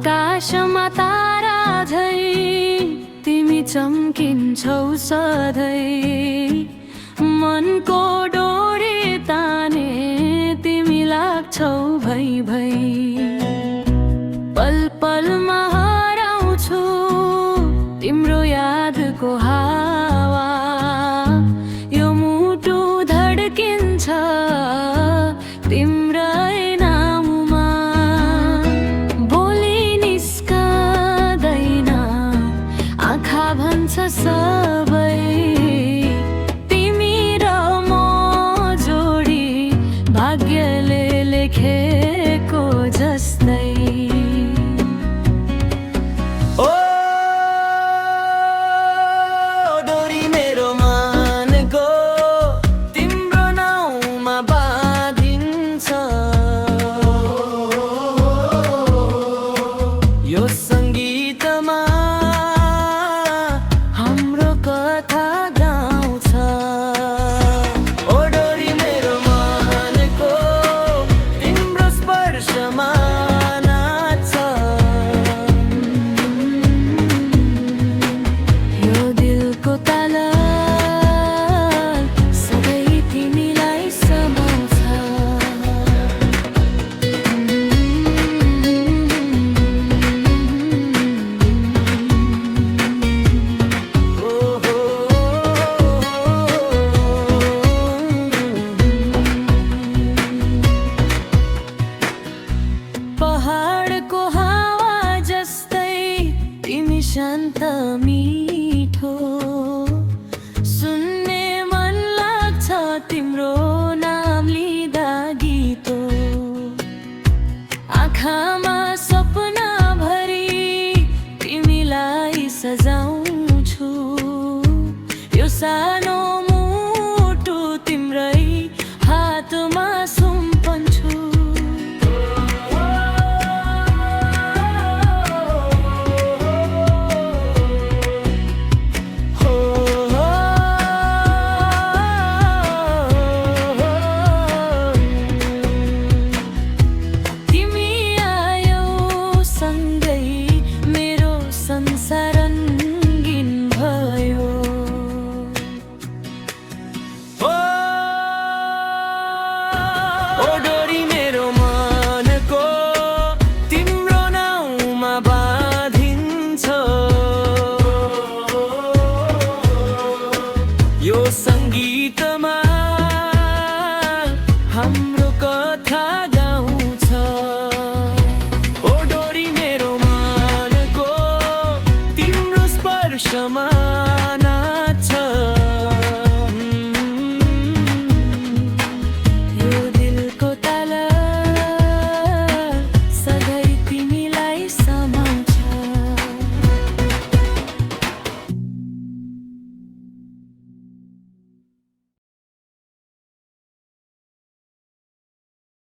आकाशमा तारा झै तिमी चम्किन्छौ सधैँ। मनको डोरी ताने तिमी लाग्छौ भै भै। पल पलमा हराउँछु तिम्रो यादको हावा। यो मुटु धड्किन्छ तिम्रै नाममा। बोली निस्कदैन आँखा भन्छ सबै। तिमी र म जोडी भाग्यले लेखेको जस्तै। यो सङ्गीतमा हाम्रो कथा गाउँछ। ओ डोरी मेरो मनको तिम्रो स्पर्शमा नाच्छ। यो दिलको ताल सधैँ तिमीलाई समाउँछ। पहाडको हावा जस्तै तिमी शान्त मिठो। सुन्ने मन लाग्छ तिम्रो नाम लिँदा गीतो। आँखामा सपना भरी तिमीलाई सजाउँछु। यो सानो मुटु तिम्रै हातमा सुम्पन्छु। ओ डोरी मेरो मनको तिम्रो नाउँमा बाँधिन्छ। यो सङ्गीतमा हाम्रो